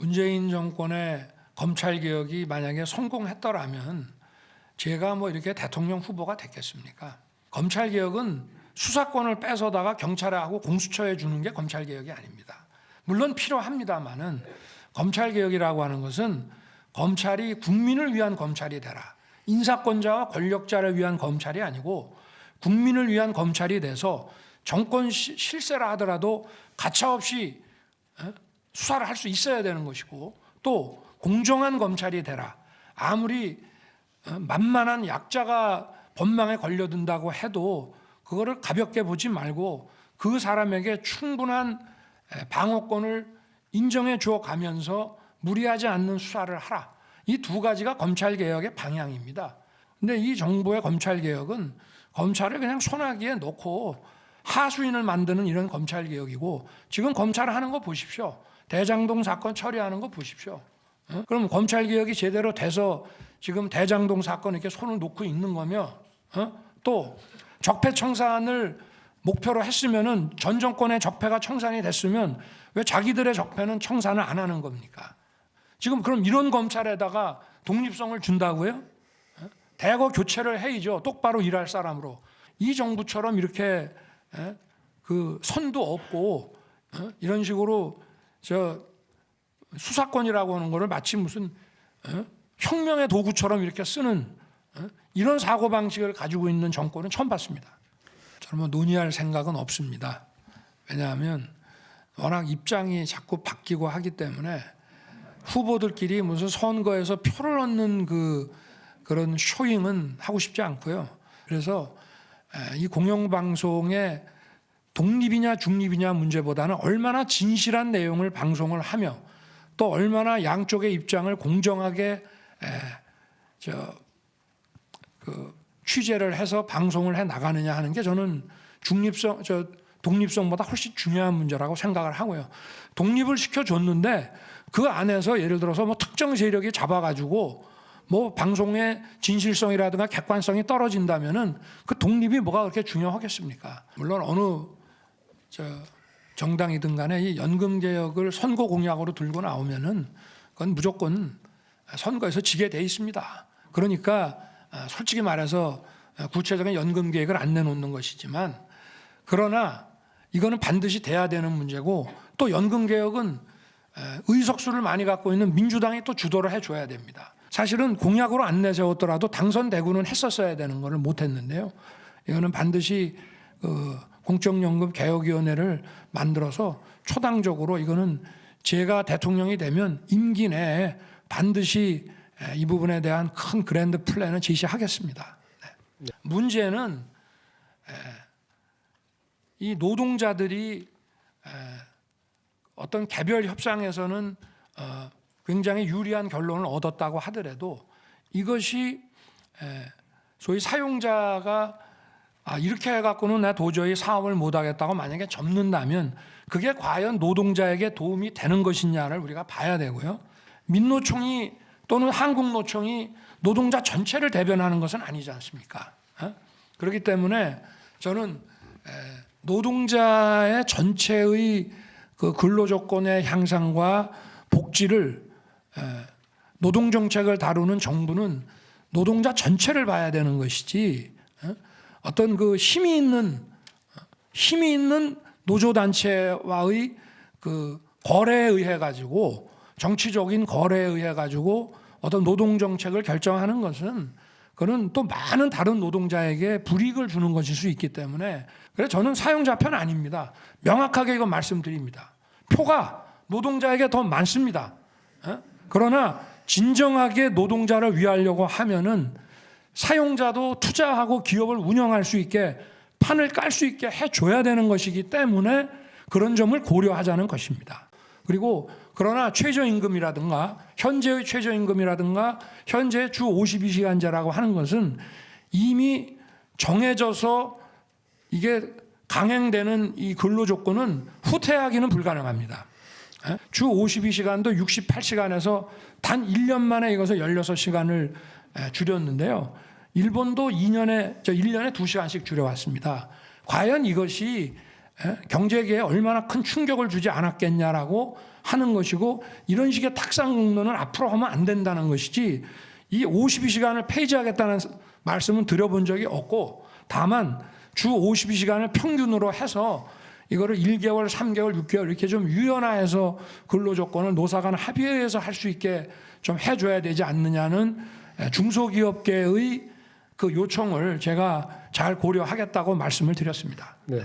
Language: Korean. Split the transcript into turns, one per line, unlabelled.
문재인 정권의 검찰개혁이 만약에 성공했더라면 제가 뭐 이렇게 대통령 후보가 됐겠습니까? 검찰개혁은 수사권을 뺏어다가 경찰하고 공수처에 주는 게 검찰개혁이 아닙니다. 물론 필요합니다마는 검찰개혁이라고 하는 것은 검찰이 국민을 위한 검찰이 되라. 인사권자와 권력자를 위한 검찰이 아니고 국민을 위한 검찰이 돼서 정권 실세라 하더라도 가차없이 수사를 할 수 있어야 되는 것이고, 또 공정한 검찰이 되라. 아무리 만만한 약자가 법망에 걸려든다고 해도 그거를 가볍게 보지 말고 그 사람에게 충분한 방어권을 인정해 줘 가면서 무리하지 않는 수사를 하라. 이 두 가지가 검찰개혁의 방향입니다. 근데 이 정부의 검찰개혁은 검찰을 그냥 소나기에 놓고 하수인을 만드는 이런 검찰개혁이고, 지금 검찰을 하는 거 보십시오. 대장동 사건 처리하는 거 보십시오. 그럼 검찰개혁이 제대로 돼서 지금 대장동 사건 이렇게 손을 놓고 있는 거며, 또 적폐청산을 목표로 했으면은 전 정권의 적폐가 청산이 됐으면 왜 자기들의 적폐는 청산을 안 하는 겁니까? 지금 그럼 이런 검찰에다가 독립성을 준다고요? 대거 교체를 해야죠. 똑바로 일할 사람으로. 이 정부처럼 이렇게 그 선도 없고 이런 식으로 저 수사권이라고 하는 거를 마치 무슨 혁명의 도구처럼 이렇게 쓰는 이런 사고방식을 가지고 있는 정권은 처음 봤습니다. 저는 뭐 논의할 생각은 없습니다. 왜냐하면 워낙 입장이 자꾸 바뀌고 하기 때문에 후보들끼리 무슨 선거에서 표를 얻는 그런 쇼잉은 하고 싶지 않고요. 그래서 이 공영방송의 독립이냐 중립이냐 문제보다는 얼마나 진실한 내용을 방송을 하며 또 얼마나 양쪽의 입장을 공정하게 취재를 해서 방송을 해 나가느냐 하는 게 저는 독립성보다 훨씬 중요한 문제라고 생각을 하고요. 독립을 시켜줬는데 그 안에서 예를 들어서 뭐 특정 세력이 잡아가지고 뭐 방송의 진실성이라든가 객관성이 떨어진다면은 그 독립이 뭐가 그렇게 중요하겠습니까? 물론 어느 정당이든 간에 이 연금개혁을 선거 공약으로 들고 나오면은 그건 무조건 선거에서 지게 돼 있습니다. 그러니까 솔직히 말해서 구체적인 연금개혁을 안 내놓는 것이지만, 그러나 이거는 반드시 돼야 되는 문제고, 또 연금개혁은 의석수를 많이 갖고 있는 민주당이 또 주도를 해줘야 됩니다. 사실은 공약으로 안 내세웠더라도 당선되고는 했었어야 되는 것을 못했는데요. 이거는 반드시 공적연금 개혁위원회를 만들어서 초당적으로 이거는 제가 대통령이 되면 임기 내에 반드시 이 부분에 대한 큰 그랜드 플랜을 제시하겠습니다. 네. 문제는 이 노동자들이 어떤 개별 협상에서는 굉장히 유리한 결론을 얻었다고 하더라도 이것이 소위 사용자가 이렇게 해갖고는 나 도저히 사업을 못하겠다고 만약에 접는다면 그게 과연 노동자에게 도움이 되는 것이냐를 우리가 봐야 되고요. 민노총이 또는 한국노총이 노동자 전체를 대변하는 것은 아니지 않습니까? 그렇기 때문에 저는 노동자의 전체의 그 근로조건의 향상과 복지를 노동정책을 다루는 정부는 노동자 전체를 봐야 되는 것이지, 어떤 그 힘이 있는 노조단체와의 그 거래에 의해 가지고, 정치적인 거래에 의해 가지고 어떤 노동정책을 결정하는 것은 그는 또 많은 다른 노동자에게 불이익을 주는 것일 수 있기 때문에, 그래서 저는 사용자 편 아닙니다. 명확하게 이거 말씀드립니다. 표가 노동자에게 더 많습니다. 그러나 진정하게 노동자를 위하려고 하면은 사용자도 투자하고 기업을 운영할 수 있게 판을 깔 수 있게 해줘야 되는 것이기 때문에 그런 점을 고려하자는 것입니다. 그리고 그러나 최저임금이라든가 현재의 최저임금이라든가 현재 주 52시간제라고 하는 것은 이미 정해져서 이게 강행되는 이 근로조건은 후퇴하기는 불가능합니다. 주 52시간도 68시간에서 단 1년 만에 이것을 16시간을 줄였는데요. 일본도 1년에 2시간씩 줄여왔습니다. 과연 이것이 경제계에 얼마나 큰 충격을 주지 않았겠냐라고 하는 것이고, 이런 식의 탁상 공론은 앞으로 하면 안 된다는 것이지, 이 52시간을 폐지하겠다는 말씀은 드려본 적이 없고, 다만 주 52시간을 평균으로 해서 이거를 1개월, 3개월, 6개월 이렇게 좀 유연화해서 근로조건을 노사간 합의해서 할 수 있게 좀 해줘야 되지 않느냐는 중소기업계의 그 요청을 제가 잘 고려하겠다고 말씀을 드렸습니다.
네.